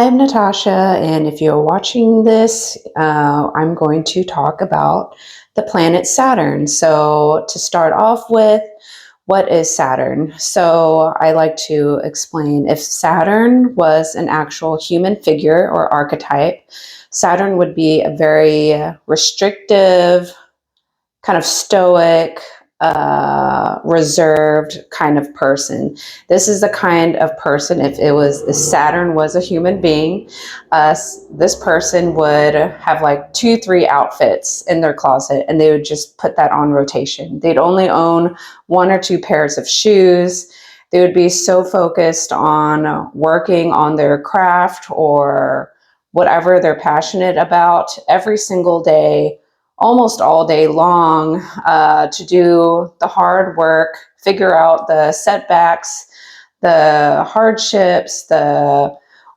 I'm Natasha, and if you're watching this, I'm going to talk about the planet Saturn. So, to start off with, what is Saturn? So, I like to explain if Saturn was an actual human figure or archetype, Saturn would be a very restrictive, kind of stoic, reserved kind of person. This is the kind of person, if Saturn was a human being, this person would have like 2, 3 outfits in their closet, and they would just put that on rotation. They'd only own 1 or 2 pairs of shoes. They would be so focused on working on their craft or whatever they're passionate about every single day, almost all day long, to do the hard work, figure out the setbacks, the hardships, the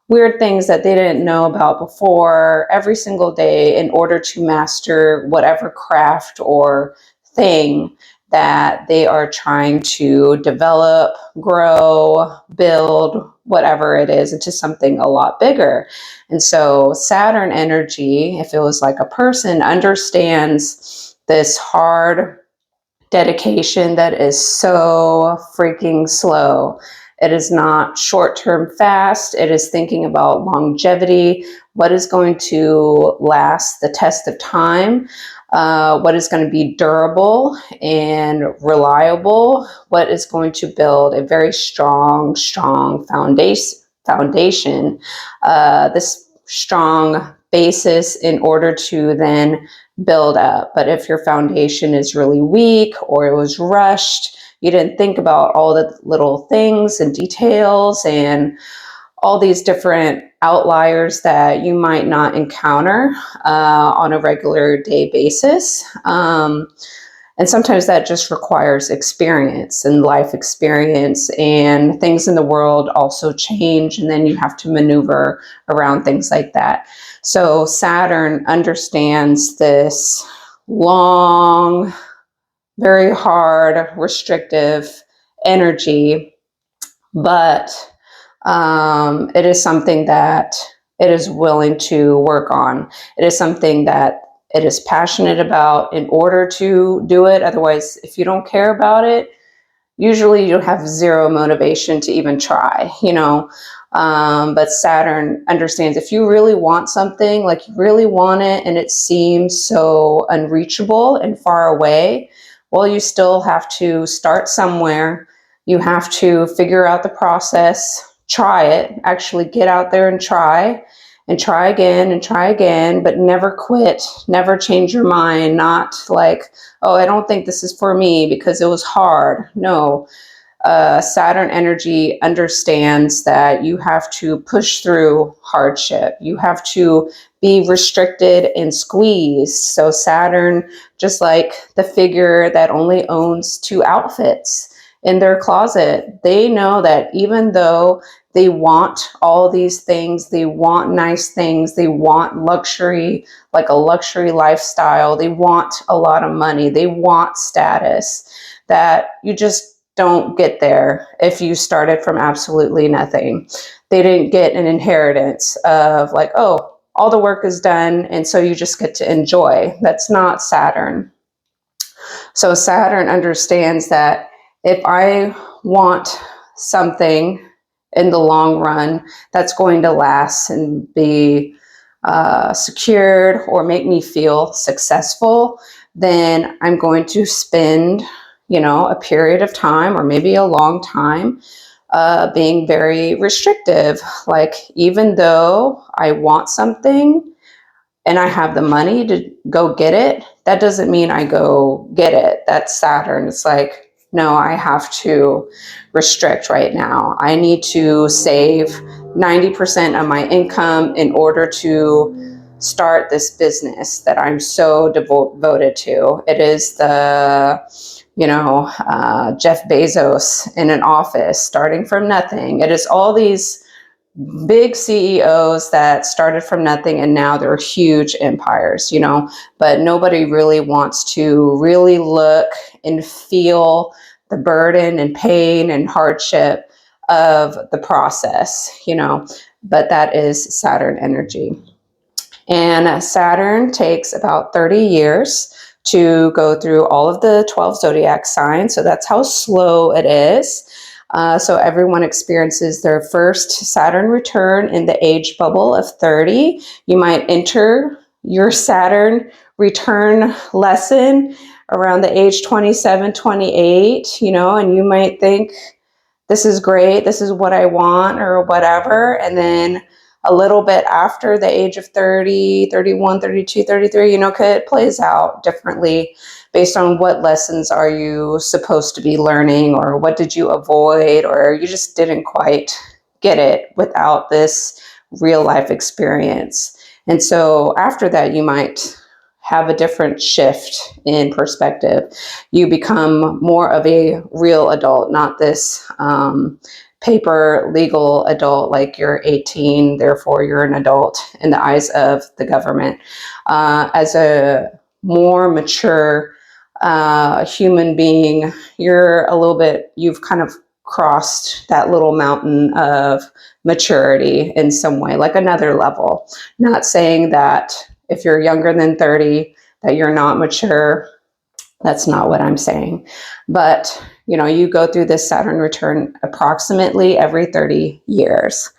weird things that they didn't know about before every single day in order to master whatever craft or thing that they are trying to develop, grow, build, whatever it is, into something a lot bigger. And so Saturn energy, if it was like a person, understands this hard dedication that is so freaking slow. It is not short-term fast. It is thinking about longevity, what is going to last the test of time, what is going to be durable and reliable, what is going to build a very strong foundation, this strong basis in order to then build up. But if your foundation is really weak or it was rushed, you didn't think about all the little things and details and all these different outliers that you might not encounter on a regular day basis. And sometimes that just requires experience and life experience, and things in the world also change, and then you have to maneuver around things like that. So Saturn understands this long, very hard, restrictive energy, but it is something that it is willing to work on. It is something that it is passionate about in order to do it. Otherwise, if you don't care about it, usually you have zero motivation to even try, but Saturn understands if you really want something, like you really want it, and it seems so unreachable and far away, well, you still have to start somewhere. You have to figure out the process, try it, actually get out there and try again, but never quit, never change your mind, not like, oh, I don't think this is for me because it was hard. No, Saturn energy understands that you have to push through hardship. You have to be restricted and squeezed. So Saturn, just like the figure that only owns 2 outfits in their closet, they know that even though they want all these things, they want nice things, they want luxury, like a luxury lifestyle, they want a lot of money, they want status, that you just don't get there if you started from absolutely nothing. They didn't get an inheritance of like, oh, all the work is done, and so you just get to enjoy. That's not Saturn. So Saturn understands that if I want something in the long run that's going to last and be secured or make me feel successful, then I'm going to spend, a period of time or maybe a long time being very restrictive. Like, even though I want something and I have the money to go get it, that doesn't mean I go get it. That's Saturn. It's like, no, I have to restrict right now. I need to save 90% of my income in order to start this business that I'm so devoted to. It is the, Jeff Bezos in an office starting from nothing. It is all these big CEOs that started from nothing and now they're huge empires, but nobody really wants to really look and feel the burden and pain and hardship of the process. but that is Saturn energy. And Saturn takes about 30 years to go through all of the 12 zodiac signs. So that's how slow it is. So everyone experiences their first Saturn return in the age bubble of 30. You might enter your Saturn return lesson around the age 27, 28, and you might think, this is great, this is what I want, or whatever. And then a little bit after the age of 30, 31, 32, 33, it plays out differently based on what lessons are you supposed to be learning, or what did you avoid, or you just didn't quite get it without this real life experience. And so after that, you might have a different shift in perspective. You become more of a real adult, not this paper legal adult, like you're 18, therefore you're an adult in the eyes of the government. As a more mature human being, you've kind of crossed that little mountain of maturity in some way, like another level. Not saying that if you're younger than 30, that you're not mature. That's not what I'm saying. But, you go through this Saturn return approximately every 30 years.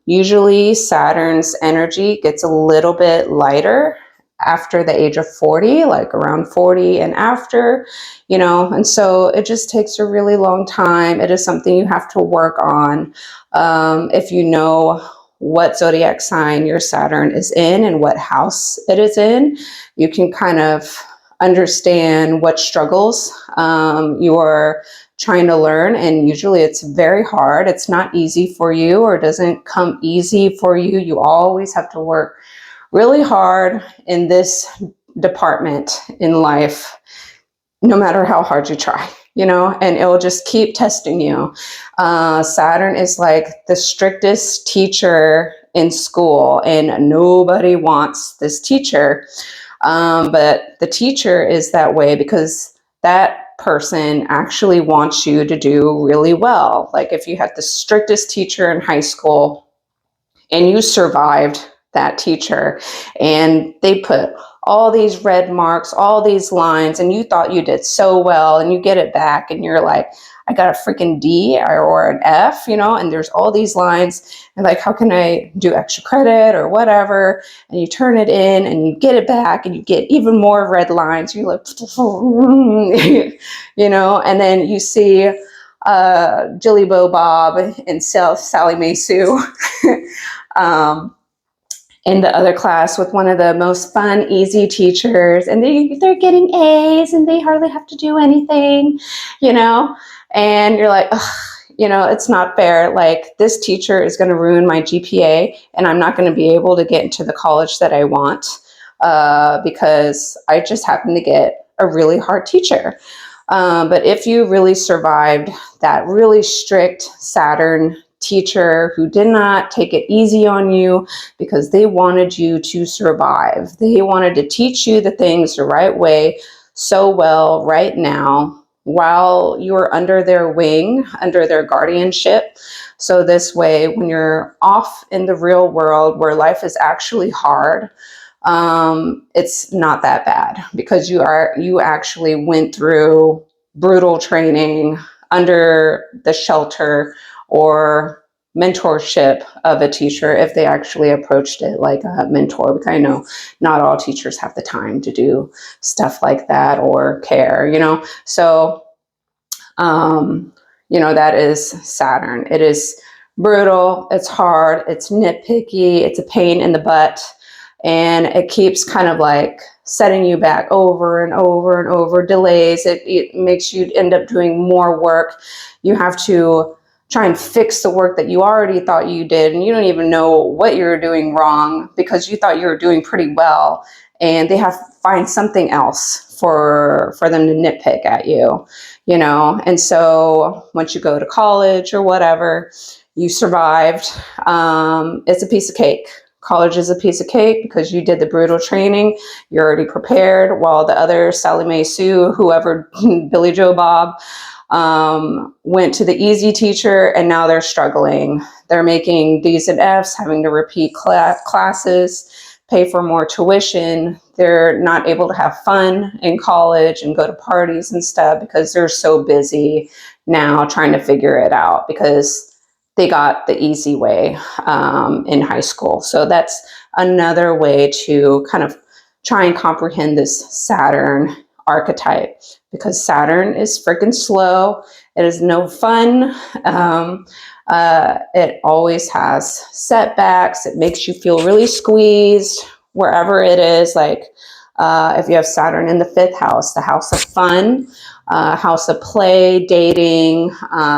Usually Saturn's energy gets a little bit lighter after the age of 40, like around 40 and after, and so it just takes a really long time. It is something you have to work on. If you know what zodiac sign your Saturn is in and what house it is in, you can kind of understand what struggles you're trying to learn. And usually it's very hard. It's not easy for you, or doesn't come easy for you. You always have to work really hard in this department in life, no matter how hard you try. And it'll just keep testing you. Saturn is like the strictest teacher in school, and nobody wants this teacher. But the teacher is that way because that person actually wants you to do really well. Like if you had the strictest teacher in high school and you survived that teacher, and they put all these red marks, all these lines, and you thought you did so well, and you get it back and you're like, I got a freaking D or an F, and there's all these lines, and like, how can I do extra credit or whatever? And you turn it in and you get it back and you get even more red lines. You're like, and then you see Jilly Bo Bob and Sally Mae Sue in the other class with one of the most fun, easy teachers, and they're getting A's and they hardly have to do anything, and you're like, ugh, it's not fair. Like, this teacher is going to ruin my GPA, and I'm not going to be able to get into the college that I want because I just happen to get a really hard teacher. But if you really survived that really strict Saturn teacher who did not take it easy on you because they wanted you to survive, they wanted to teach you the things the right way so well right now while you're under their wing, under their guardianship. So this way, when you're off in the real world where life is actually hard, it's not that bad because you actually went through brutal training under the shelter or mentorship of a teacher, if they actually approached it like a mentor, because I know not all teachers have the time to do stuff like that or care, So, that is Saturn. It is brutal. It's hard. It's nitpicky. It's a pain in the butt. And it keeps kind of like setting you back over and over and over, delays. It makes you end up doing more work. You have to try and fix the work that you already thought you did, and you don't even know what you're doing wrong because you thought you were doing pretty well, and they have to find something else for them to nitpick at you, And so once you go to college or whatever, you survived. It's a piece of cake. College is a piece of cake because you did the brutal training. You're already prepared, while the other Sally Mae Sue, whoever, Billy Joe Bob, went to the easy teacher and now they're struggling. They're making D's and F's, having to repeat classes, pay for more tuition. They're not able to have fun in college and go to parties and stuff because they're so busy now trying to figure it out because they got the easy way in high school. So that's another way to kind of try and comprehend this Saturn archetype, because Saturn is freaking slow. It is no fun. It always has setbacks. It makes you feel really squeezed wherever it is. Like if you have Saturn in the 5th house, the house of fun, house of play, dating,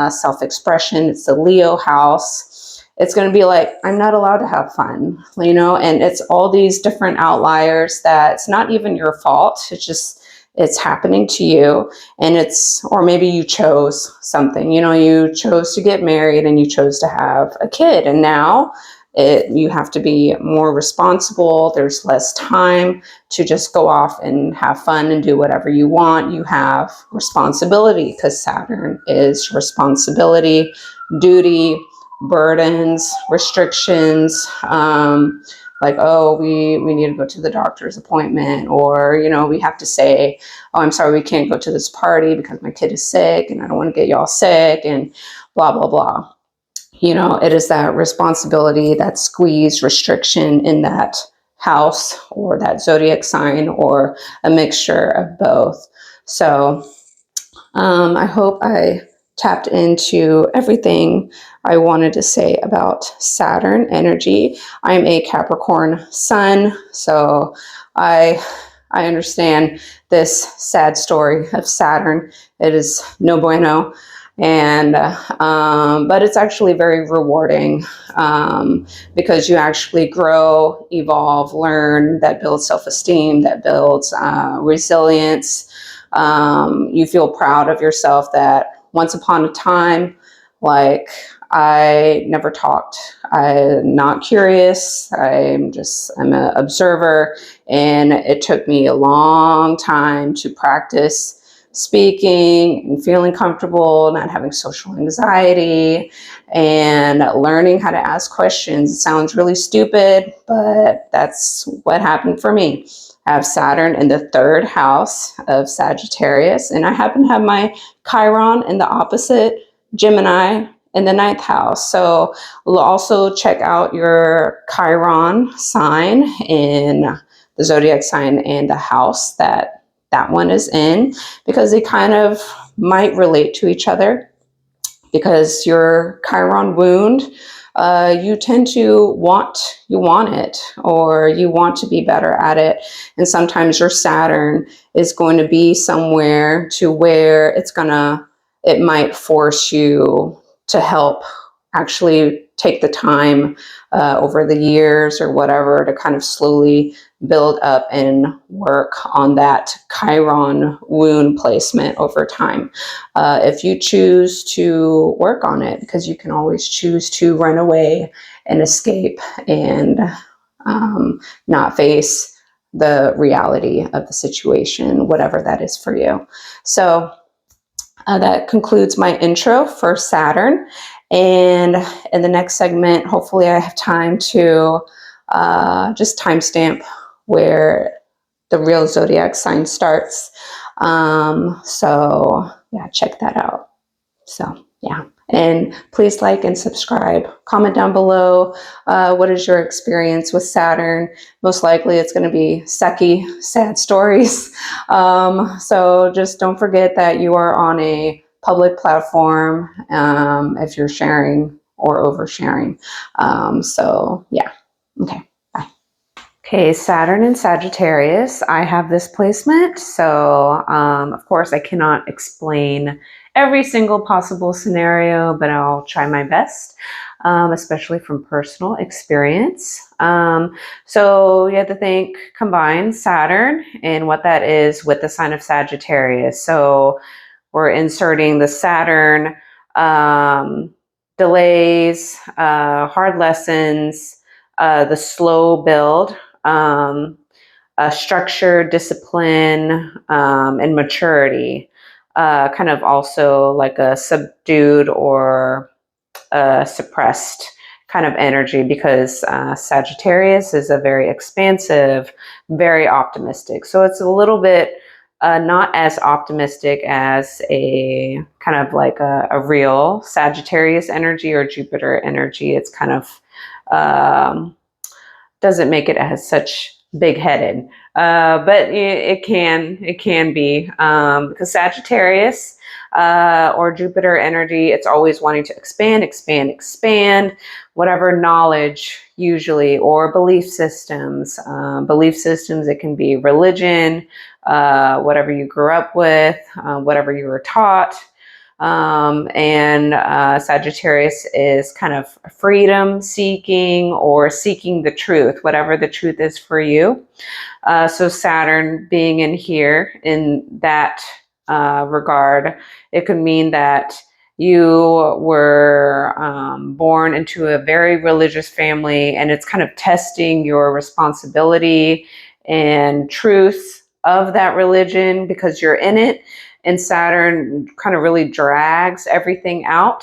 self-expression, it's the Leo house. It's going to be like, I'm not allowed to have fun, you know, and it's all these different outliers that it's not even your fault. It's just, it's happening to you. And it's, or maybe you chose something, you know, you chose to get married and you chose to have a kid. And now you have to be more responsible. There's less time to just go off and have fun and do whatever you want. You have responsibility because Saturn is responsibility, duty, burdens, restrictions, like, oh, we need to go to the doctor's appointment, or, you know, we have to say, oh, I'm sorry, we can't go to this party because my kid is sick and I don't want to get y'all sick, and blah, blah, blah. You know, it is that responsibility, that squeeze, restriction in that house or that zodiac sign, or a mixture of both. So I hope I tapped into everything I wanted to say about Saturn energy. I'm a Capricorn sun, so I understand this sad story of Saturn. It is no bueno, and but it's actually very rewarding because you actually grow, evolve, learn. That builds self-esteem, that builds resilience. You feel proud of yourself that once upon a time, like, I never talked. I'm not curious. I'm an observer. And it took me a long time to practice speaking and feeling comfortable, not having social anxiety, and learning how to ask questions. It sounds really stupid, but that's what happened for me. I have Saturn in the 3rd house of Sagittarius, and I happen to have my Chiron in the opposite, Gemini, in the 9th house. So we'll also check out your Chiron sign in the zodiac sign and the house that one is in, because they kind of might relate to each other. Because your Chiron wound, you tend to want it, or you want to be better at it. And sometimes your Saturn is going to be somewhere to where it might force you to help actually take the time over the years or whatever to kind of slowly build up and work on that Chiron wound placement over time. If you choose to work on it, because you can always choose to run away and escape and not face the reality of the situation, whatever that is for you. So that concludes my intro for Saturn. And in the next segment, hopefully I have time to just timestamp where the real zodiac sign starts. So yeah, check that out. So yeah, and please like and subscribe. Comment down below, what is your experience with Saturn? Most likely it's going to be sucky, sad stories. So just don't forget that you are on a public platform if you're sharing or oversharing. So yeah, okay. Okay, Saturn and Sagittarius, I have this placement. So, of course, I cannot explain every single possible scenario, but I'll try my best, especially from personal experience. So you have to think, combine Saturn and what that is with the sign of Sagittarius. So we're inserting the Saturn delays, hard lessons, the slow build, structure, discipline, and maturity. kind of also like a subdued or suppressed kind of energy, because Sagittarius is a very expansive, very optimistic. So it's a little bit not as optimistic as a kind of like a real Sagittarius energy or Jupiter energy. It's kind of doesn't make it as such big-headed, but it can be, because Sagittarius or Jupiter energy, it's always wanting to expand whatever knowledge, usually, or belief systems. It can be religion, whatever you grew up with, whatever you were taught. And Sagittarius is kind of freedom seeking or seeking the truth, whatever the truth is for you. So Saturn being in here in that regard, it could mean that you were born into a very religious family, and it's kind of testing your responsibility and truth of that religion because you're in it. And Saturn kind of really drags everything out,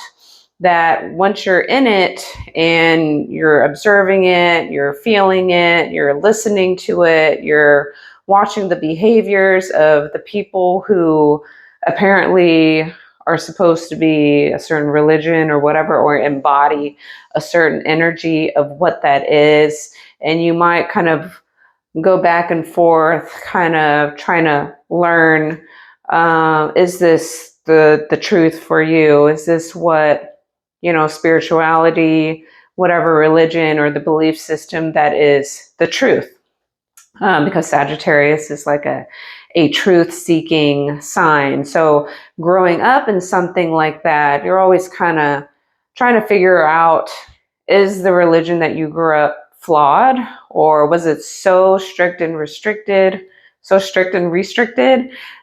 that once you're in it and you're observing it, you're feeling it, you're listening to it, you're watching the behaviors of the people who apparently are supposed to be a certain religion or whatever, or embody a certain energy of what that is. And you might kind of go back and forth, kind of trying to learn, is this the truth for you? Is this what, spirituality, whatever religion or the belief system that is the truth? Because Sagittarius is like a truth-seeking sign. So growing up in something like that, you're always kind of trying to figure out, is the religion that you grew up flawed, or was it so strict and restricted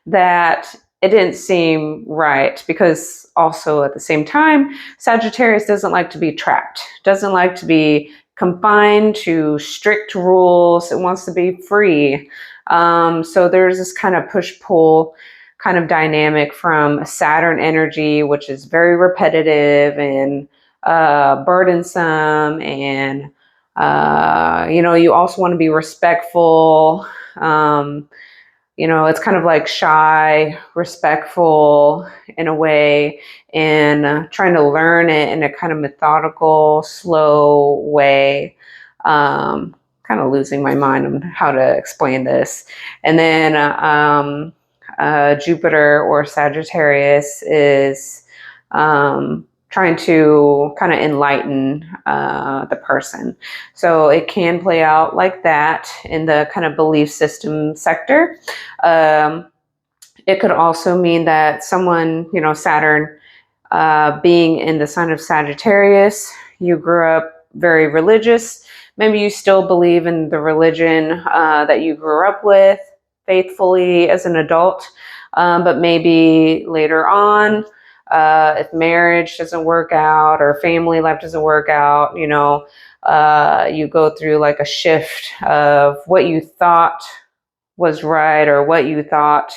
that it didn't seem right? Because also at the same time, Sagittarius doesn't like to be trapped, doesn't like to be confined to strict rules. It wants to be free. So there's this kind of push-pull kind of dynamic from Saturn energy, which is very repetitive and burdensome, and you also want to be respectful. It's kind of like shy, respectful in a way, and trying to learn it in a kind of methodical, slow way. Kind of losing my mind on how to explain this. And then Jupiter or Sagittarius is trying to kind of enlighten the person. So it can play out like that in the kind of belief system sector. It could also mean that someone, Saturn being in the sign of Sagittarius, you grew up very religious. Maybe you still believe in the religion that you grew up with faithfully as an adult, but maybe later on, if marriage doesn't work out or family life doesn't work out, you go through like a shift of what you thought was right or what you thought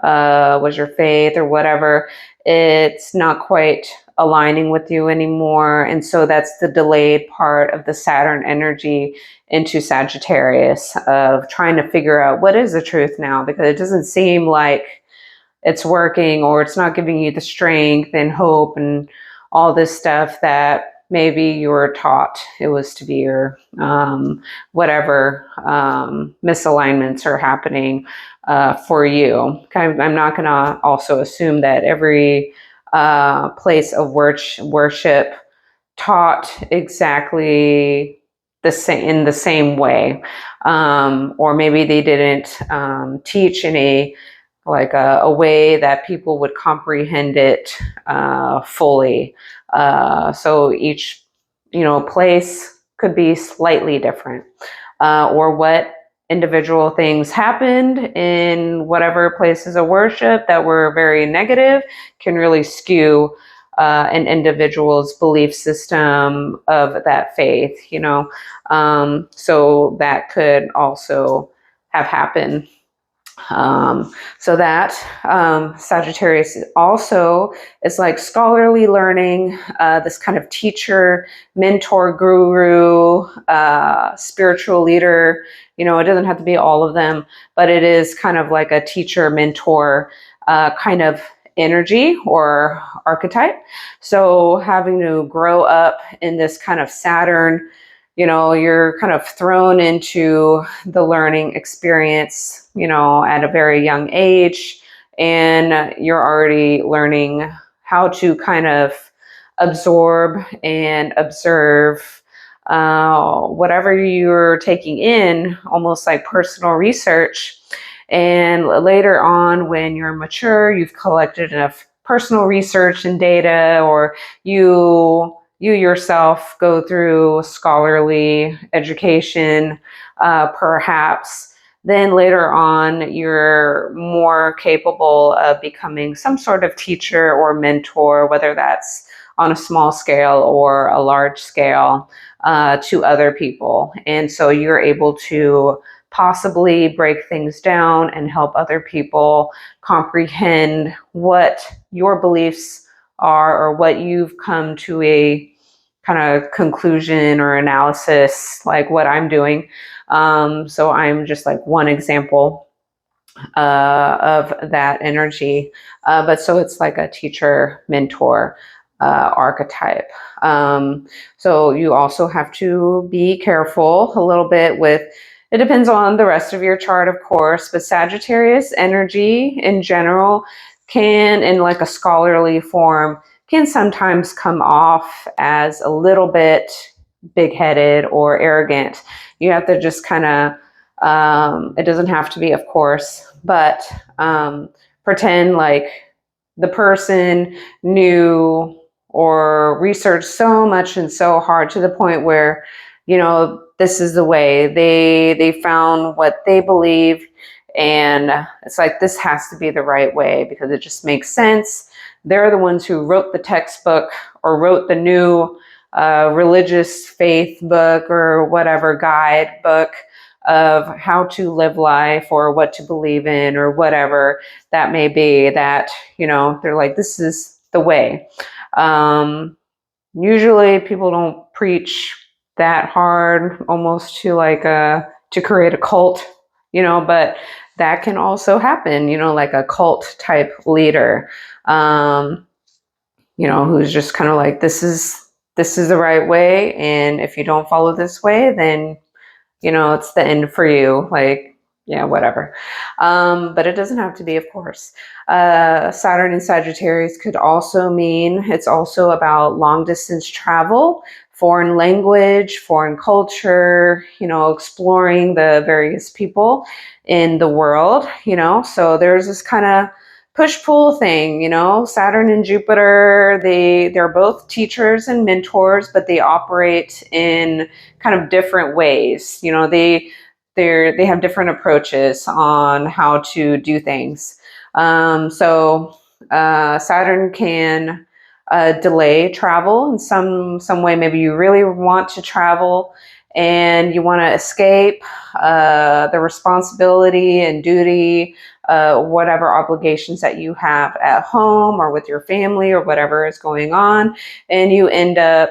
was your faith or whatever. It's not quite aligning with you anymore. And so that's the delayed part of the Saturn energy into Sagittarius, of trying to figure out what is the truth now, because it doesn't seem like it's working, or it's not giving you the strength and hope and all this stuff that maybe you were taught it was to be, or whatever misalignments are happening for you. I'm not going to also assume that every place of worship taught exactly in the same way, or maybe they didn't teach in a way that people would comprehend it fully. So each, place could be slightly different, or what individual things happened in whatever places of worship that were very negative can really skew an individual's belief system of that faith, so that could also have happened. So that Sagittarius also is like scholarly learning, this kind of teacher, mentor, guru, spiritual leader. It doesn't have to be all of them, but it is kind of like a teacher, mentor kind of energy or archetype. So having to grow up in this kind of Saturn, you're kind of thrown into the learning experience, at a very young age, and you're already learning how to kind of absorb and observe whatever you're taking in, almost like personal research. And later on, when you're mature, you've collected enough personal research and data, or you yourself go through scholarly education, perhaps, then later on you're more capable of becoming some sort of teacher or mentor, whether that's on a small scale or a large scale, to other people. And so you're able to possibly break things down and help other people comprehend what your beliefs are, or what you've come to a kind of conclusion or analysis, like what I'm doing. So I'm just like one example of that energy. But so it's like a teacher mentor archetype. So you also have to be careful a little bit with, it depends on the rest of your chart, of course, but Sagittarius energy in general can, in like a scholarly form, can sometimes come off as a little bit big-headed or arrogant. You have to just kind of, it doesn't have to be, of course, but pretend like the person knew or researched so much and so hard to the point where, this is the way they found what they believe. And it's like, this has to be the right way because it just makes sense. They're the ones who wrote the textbook or wrote the new religious faith book or whatever guide book of how to live life or what to believe in or whatever that may be, that, they're like, this is the way. Usually people don't preach that hard, almost to like to create a cult, but that can also happen, like a cult type leader, who's just kind of like, this is the right way. And if you don't follow this way, then, it's the end for you. Like, yeah, whatever. But it doesn't have to be, of course. Saturn in Sagittarius could also mean it's also about long distance travel, foreign language, foreign culture, exploring the various people in the world, so there's this kind of push-pull thing, Saturn and Jupiter, they're both teachers and mentors, but they operate in kind of different ways. They have different approaches on how to do things. So Saturn can delay travel in some way. Maybe you really want to travel and you want to escape the responsibility and duty, whatever obligations that you have at home or with your family or whatever is going on, and you end up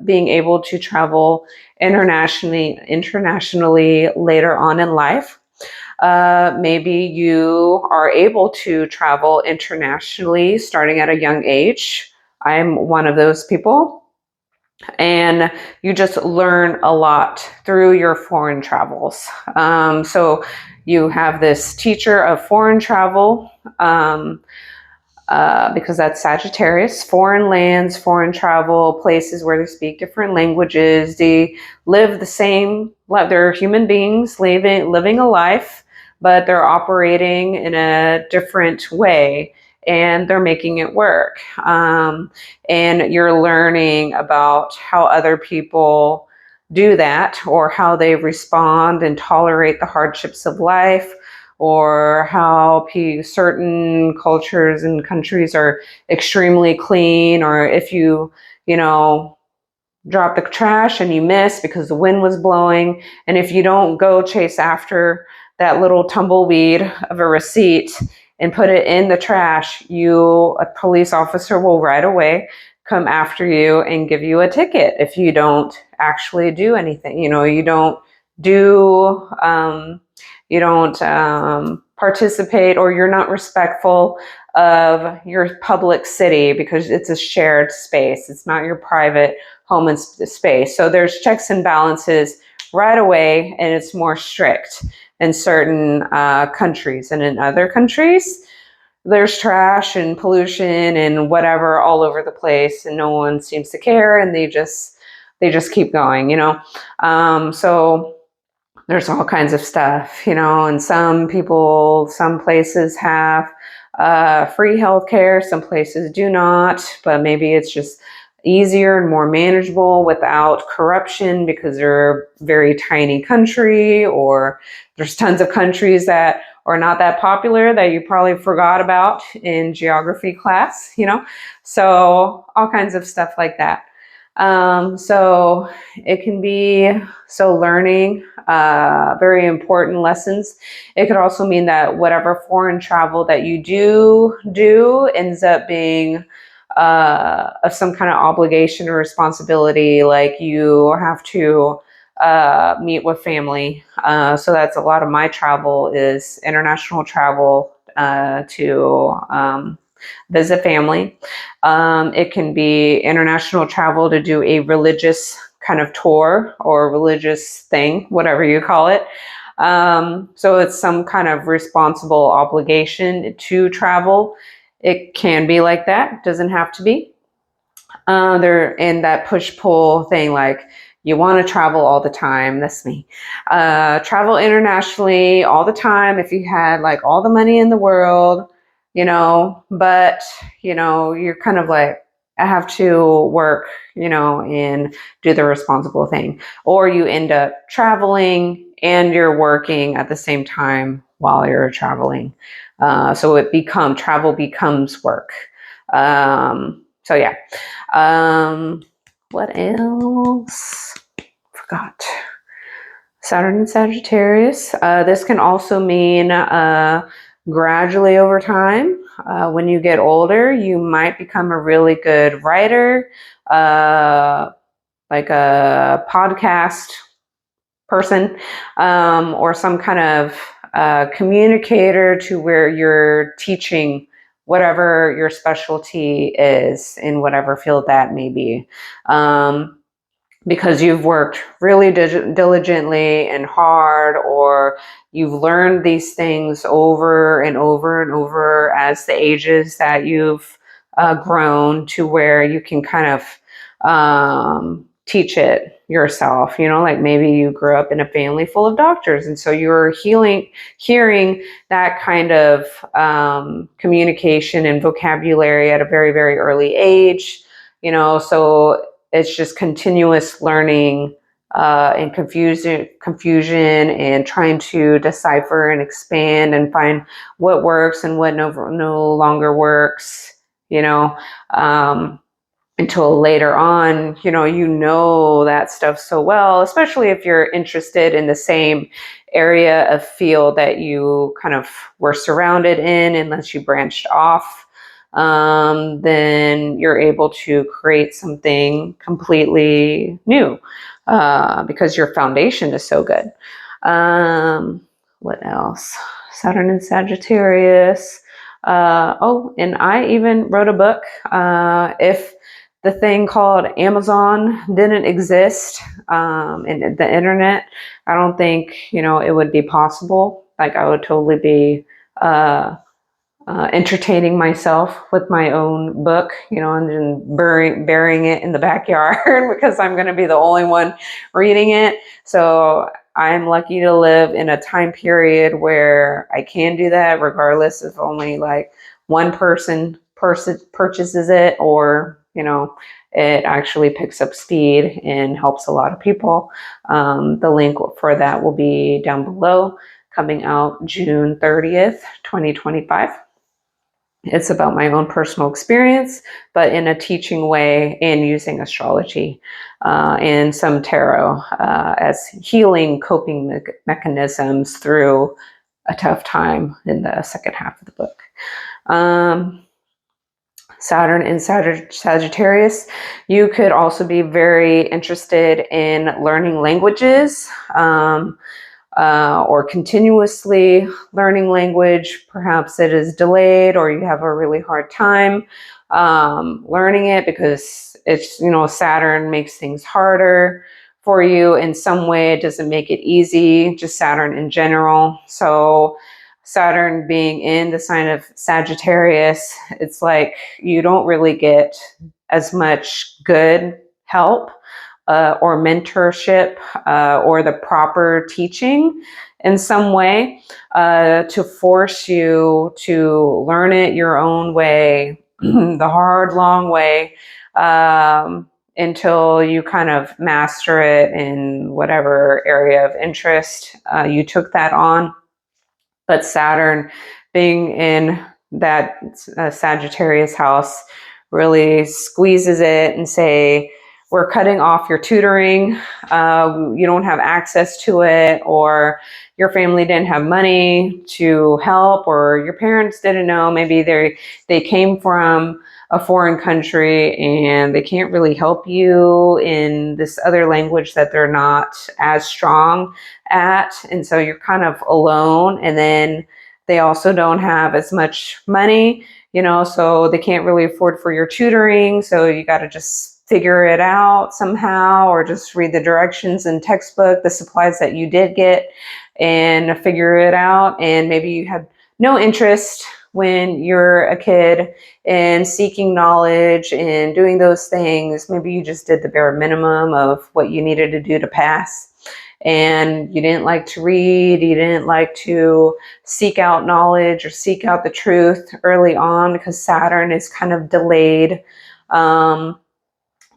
being able to travel internationally later on in life. Maybe you are able to travel internationally starting at a young age. I'm one of those people. And you just learn a lot through your foreign travels. So you have this teacher of foreign travel, because that's Sagittarius, foreign lands, foreign travel, places where they speak different languages. They live the same, they're human beings living a life, but they're operating in a different way and they're making it work. And you're learning about how other people do that, or how they respond and tolerate the hardships of life, or how certain cultures and countries are extremely clean, or if you drop the trash and you miss because the wind was blowing, and if you don't go chase after that little tumbleweed of a receipt and put it in the trash, a police officer will right away come after you and give you a ticket if you don't actually do anything. You don't do, you don't participate, or you're not respectful of your public city, because it's a shared space. It's not your private home and space. So there's checks and balances right away, and it's more strict in certain countries. And in other countries, there's trash and pollution and whatever all over the place, and no one seems to care, and they just keep going, so there's all kinds of stuff, and some places have free healthcare, some places do not, but maybe it's just easier and more manageable without corruption because they're a very tiny country, or there's tons of countries that are not that popular that you probably forgot about in geography class, so all kinds of stuff like that. So it can be, learning very important lessons. It could also mean that whatever foreign travel that you do ends up being of some kind of obligation or responsibility, like you have to meet with family. So that's a lot of my travel is international travel to visit family. It can be international travel to do a religious kind of tour or religious thing, whatever you call it. So it's some kind of responsible obligation to travel. It can be like that. It doesn't have to be. They're in that push-pull thing, like you want to travel all the time. That's me. Travel internationally all the time if you had like all the money in the world, but, you're kind of like, I have to work, and do the responsible thing. Or you end up traveling and you're working at the same time while you're traveling. So travel becomes work. So yeah. What else? Forgot. Saturn and Sagittarius. This can also mean gradually over time. When you get older, you might become a really good writer, like a podcast person, or some kind of communicator, to where you're teaching whatever your specialty is in whatever field that may be. Because you've worked really diligently and hard, or you've learned these things over and over and over as the ages that you've grown, to where you can kind of teach it yourself. Like maybe you grew up in a family full of doctors, and so you're hearing that kind of communication and vocabulary at a very, very early age, so it's just continuous learning and confusion and trying to decipher and expand and find what works and what no longer works, until later on, that stuff so well, especially if you're interested in the same area of field that you kind of were surrounded in, unless you branched off. Then you're able to create something completely new because your foundation is so good. What else? Saturn and Sagittarius. And I even wrote a book. If the thing called Amazon didn't exist, and the internet, I don't think, it would be possible. Like I would totally be entertaining myself with my own book, and then burying it in the backyard because I'm going to be the only one reading it. So I'm lucky to live in a time period where I can do that, regardless if only like one person purchases it, or, it actually picks up speed and helps a lot of people. The link for that will be down below, coming out June 30th, 2025. It's about my own personal experience, but in a teaching way, and using astrology and some tarot as healing coping mechanisms through a tough time in the second half of the book. Saturn in Sagittarius, you could also be very interested in learning languages. Or continuously learning language. Perhaps it is delayed or you have a really hard time learning it because it's, Saturn makes things harder for you in some way. It doesn't make it easy, just Saturn in general. So Saturn being in the sign of Sagittarius, it's like you don't really get as much good help or mentorship or the proper teaching in some way to force you to learn it your own way, the hard, long way, until you kind of master it in whatever area of interest you took that on. But Saturn being in that Sagittarius house really squeezes it and say, we're cutting off your tutoring. You don't have access to it, or your family didn't have money to help, or your parents didn't know. Maybe they came from a foreign country and they can't really help you in this other language that they're not as strong at. And so you're kind of alone. And then they also don't have as much money, so they can't really afford for your tutoring. So you got to just figure it out somehow, or just read the directions in textbook, the supplies that you did get, and figure it out. And maybe you had no interest when you're a kid in seeking knowledge and doing those things. Maybe you just did the bare minimum of what you needed to do to pass. And you didn't like to read, you didn't like to seek out knowledge or seek out the truth early on, because Saturn is kind of delayed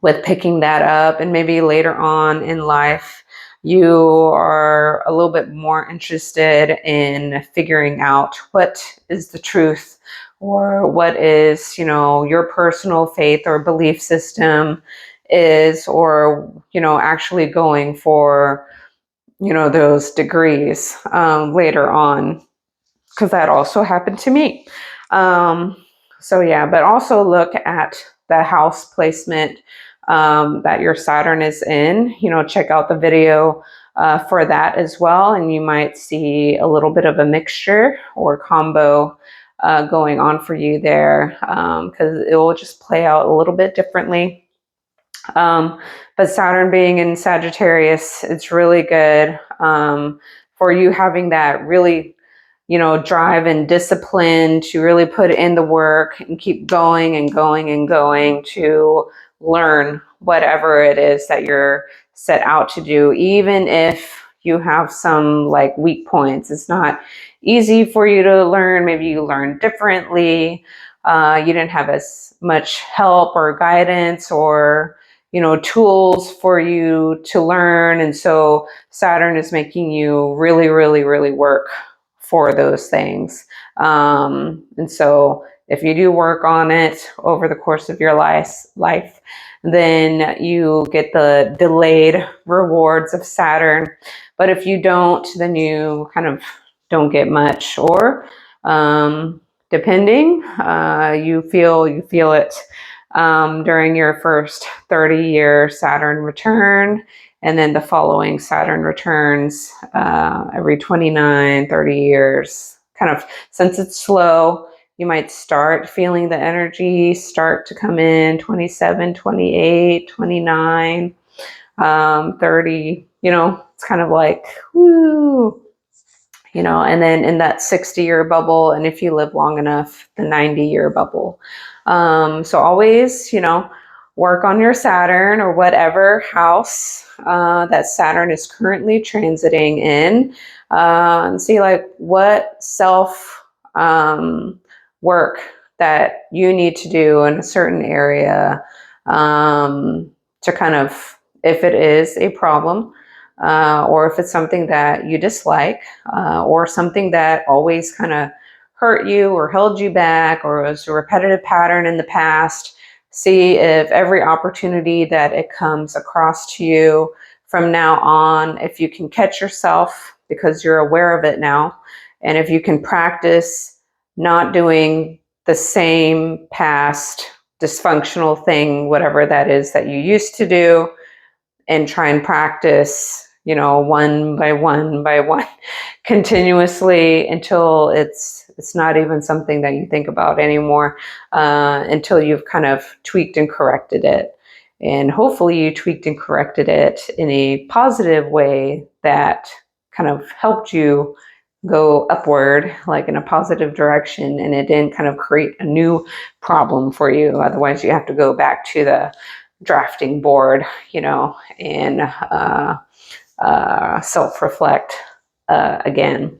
with picking that up. And maybe later on in life, you are a little bit more interested in figuring out what is the truth, or what is, your personal faith or belief system is, or, actually going for those degrees later on, because that also happened to me. So yeah, but also look at the house placement that your Saturn is in. Check out the video for that as well, and you might see a little bit of a mixture or combo going on for you there, because it will just play out a little bit differently. But Saturn being in Sagittarius, it's really good for you having that really, drive and discipline to really put in the work and keep going and going and going to learn whatever it is that you're set out to do, even if you have some like weak points. It's not easy for you to learn. Maybe you learn differently. You didn't have as much help or guidance or tools for you to learn. And so Saturn is making you really, really, really work for those things. And so if you do work on it over the course of your life, then you get the delayed rewards of Saturn. But if you don't, then you kind of don't get much, or depending, you feel it during your first 30-year Saturn return, and then the following Saturn returns every 29, 30 years. Kind of, since it's slow, you might start feeling the energy start to come in 27, 28, 29, 30, it's kind of like, woo, and then in that 60-year bubble, and if you live long enough, the 90-year bubble. So always, work on your Saturn or whatever house that Saturn is currently transiting in, and see like what self work that you need to do in a certain area to kind of, if it is a problem, or if it's something that you dislike, or something that always kind of hurt you or held you back or was a repetitive pattern in the past. See if every opportunity that it comes across to you from now on, if you can catch yourself because you're aware of it now, and if you can practice not doing the same past dysfunctional thing, whatever that is that you used to do, and try and practice, one by one by one, continuously until it's not even something that you think about anymore, until you've kind of tweaked and corrected it. And hopefully you tweaked and corrected it in a positive way that kind of helped you go upward, like in a positive direction, and it didn't kind of create a new problem for you. Otherwise you have to go back to the drafting board, and self-reflect again.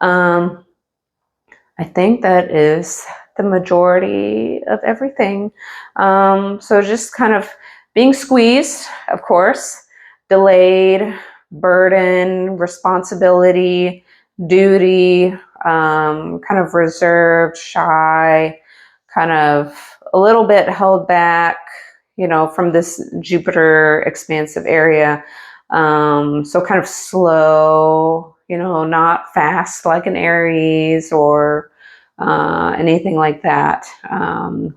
I think that is the majority of everything. So just kind of being squeezed, of course, delayed, burden, responsibility, duty, kind of reserved, shy, kind of a little bit held back, from this Jupiter expansive area. So kind of slow, not fast like an Aries or anything like that,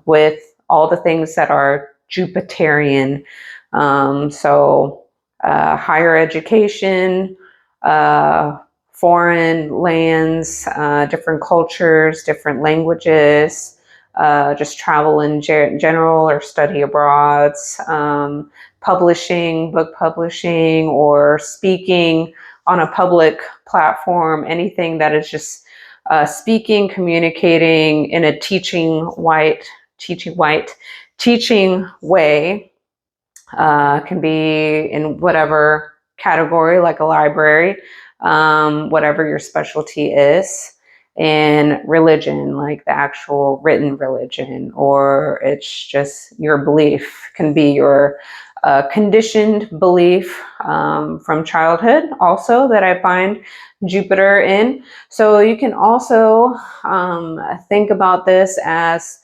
with all the things that are Jupiterian. So higher education, foreign lands, different cultures, different languages, just travel in general or study abroad, publishing, book publishing, or speaking on a public platform, anything that is just speaking, communicating in a teaching way, can be in whatever category, like a library, whatever your specialty is. And religion, like the actual written religion, or it's just your belief, can be your conditioned belief from childhood also that I find Jupiter in. So you can also think about this as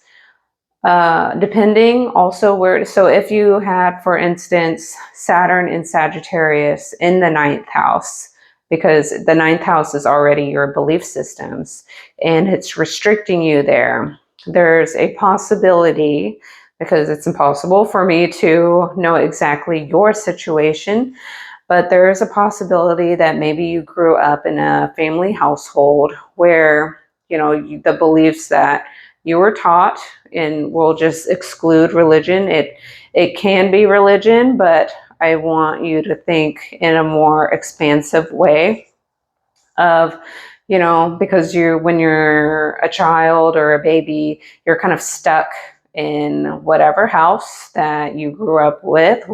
depending also where, so if you had, for instance, Saturn in Sagittarius in the ninth house, because the ninth house is already your belief systems and it's restricting you there. There's a possibility, because it's impossible for me to know exactly your situation, but there is a possibility that maybe you grew up in a family household where, the beliefs that you were taught, and we'll just exclude religion. It can be religion, but I want you to think in a more expansive way of, because when you're a child or a baby, you're kind of stuck in whatever house that you grew up with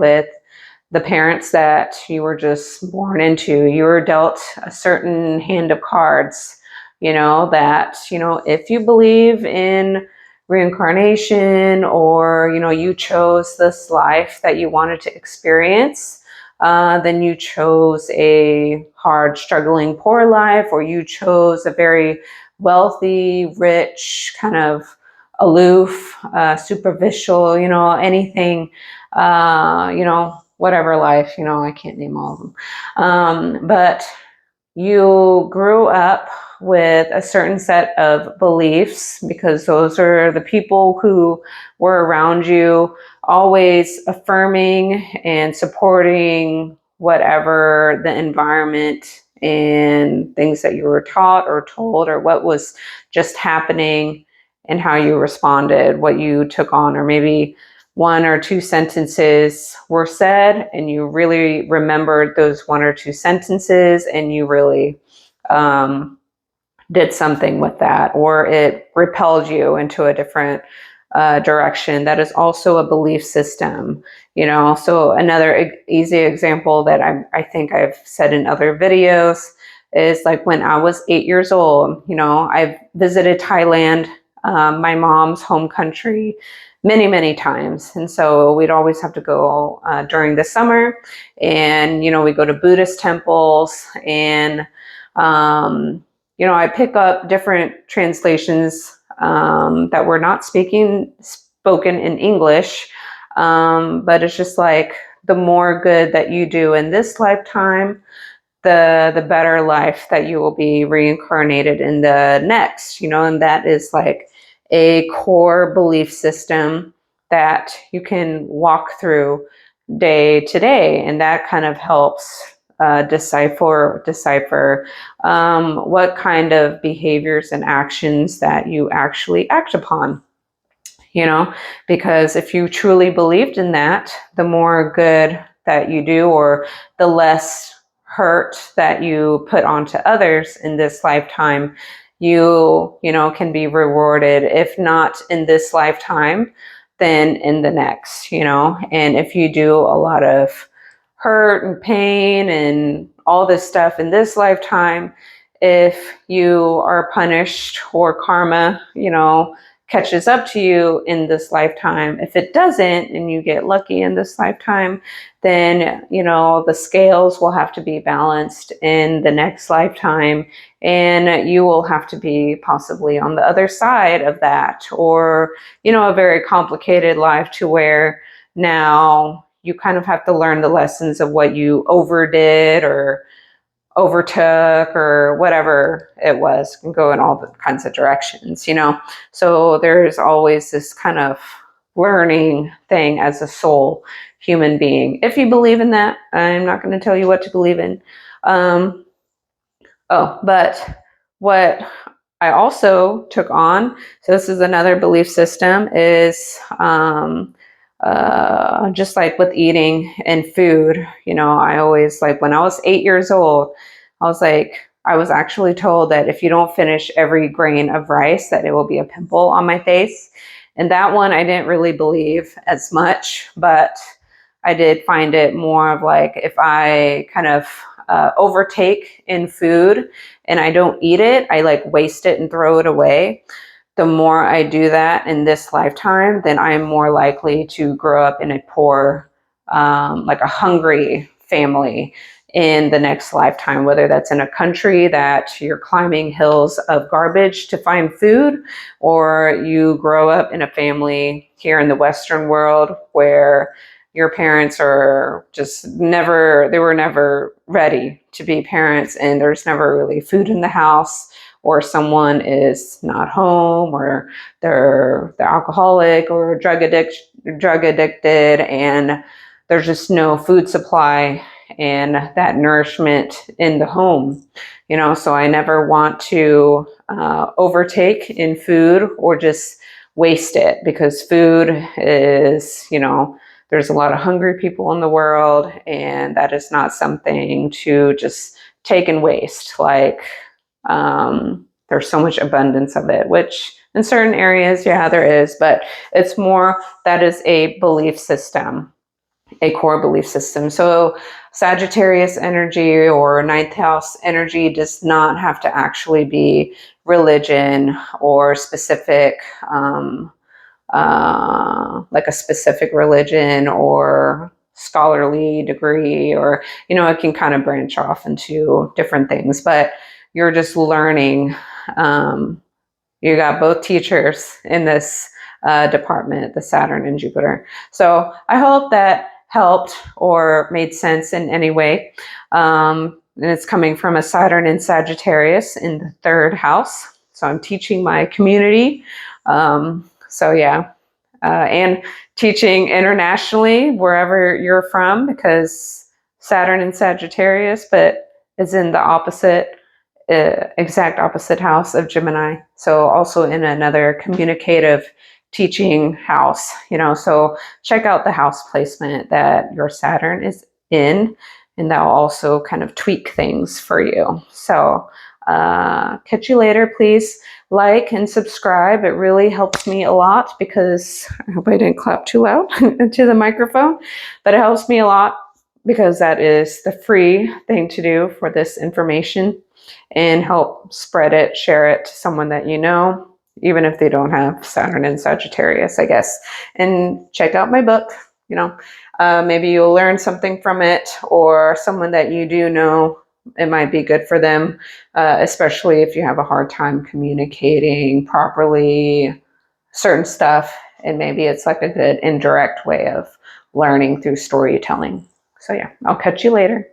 the parents that you were just born into. You were dealt a certain hand of cards, that, if you believe in reincarnation, or you chose this life that you wanted to experience, then you chose a hard, struggling, poor life, or you chose a very wealthy, rich, kind of aloof, superficial, anything, whatever life, I can't name all of them. But you grew up with a certain set of beliefs, because those are the people who were around you, always affirming and supporting whatever the environment and things that you were taught or told, or what was just happening, and how you responded, what you took on. Or maybe one or two sentences were said and you really remembered those one or two sentences, and you really did something with that, or it repelled you into a different direction. That is also a belief system, So another easy example that I think I've said in other videos is, like, when I was 8 years old, I've visited Thailand, my mom's home country, many, many times. And so we'd always have to go during the summer, and, we go to Buddhist temples, and you know, I pick up different translations that were not spoken in English, but it's just like the more good that you do in this lifetime, the better life that you will be reincarnated in the next, you know, and that is like a core belief system that you can walk through day to day, and that kind of helps decipher what kind of behaviors and actions that you actually act upon, you know, because if you truly believed in that, the more good that you do, or the less hurt that you put onto others in this lifetime, you know, can be rewarded, if not in this lifetime, then in the next, you know. And if you do a lot of hurt and pain and all this stuff in this lifetime, if you are punished or karma, you know, catches up to you in this lifetime, if it doesn't and you get lucky in this lifetime, then, you know, the scales will have to be balanced in the next lifetime, and you will have to be possibly on the other side of that, or, you know, a very complicated life to where now you kind of have to learn the lessons of what you overdid or overtook or whatever it was, can go in all the kinds of directions, you know. So there's always this kind of learning thing as a soul human being. If you believe in that, I'm not going to tell you what to believe in. But what I also took on, so this is another belief system, is just like with eating and food, you know, I always, like when I was 8 years old, I was actually told that if you don't finish every grain of rice, that it will be a pimple on my face. And that one I didn't really believe as much, but I did find it more of like, if I kind of overtake in food and I don't eat it, I like waste it and throw it away. The more I do that in this lifetime, then I'm more likely to grow up in a poor, like a hungry family in the next lifetime, whether that's in a country that you're climbing hills of garbage to find food, or you grow up in a family here in the Western world where your parents are just they were never ready to be parents, and there's never really food in the house, or someone is not home, or they're alcoholic or drug addicted, and there's just no food supply and that nourishment in the home, you know. So I never want to overtake in food or just waste it, because food is, you know, there's a lot of hungry people in the world, and that is not something to just take and waste. Like, there's so much abundance of it, which in certain areas, yeah, there is, but it's more, that is a belief system, a core belief system. So Sagittarius energy or ninth house energy does not have to actually be religion or specific, like a specific religion or scholarly degree, or, you know, it can kind of branch off into different things, but you're just learning. You got both teachers in this department, the Saturn and Jupiter. So I hope that helped or made sense in any way. And it's coming from a Saturn in Sagittarius in the third house. So I'm teaching my community. So yeah, and teaching internationally wherever you're from, because Saturn in Sagittarius, but is in the opposite, exact opposite house of Gemini. So also in another communicative teaching house, you know. So check out the house placement that your Saturn is in, and that will also kind of tweak things for you. So catch you later. Please like and subscribe. It really helps me a lot, because I hope I didn't clap too loud into the microphone, but it helps me a lot because that is the free thing to do for this information, and help spread it, share it to someone that you know, even if they don't have Saturn in Sagittarius, I guess. And check out my book, you know, maybe you'll learn something from it, or someone that you do know it might be good for them, especially if you have a hard time communicating properly certain stuff. And maybe it's like a good indirect way of learning through storytelling. So yeah, I'll catch you later.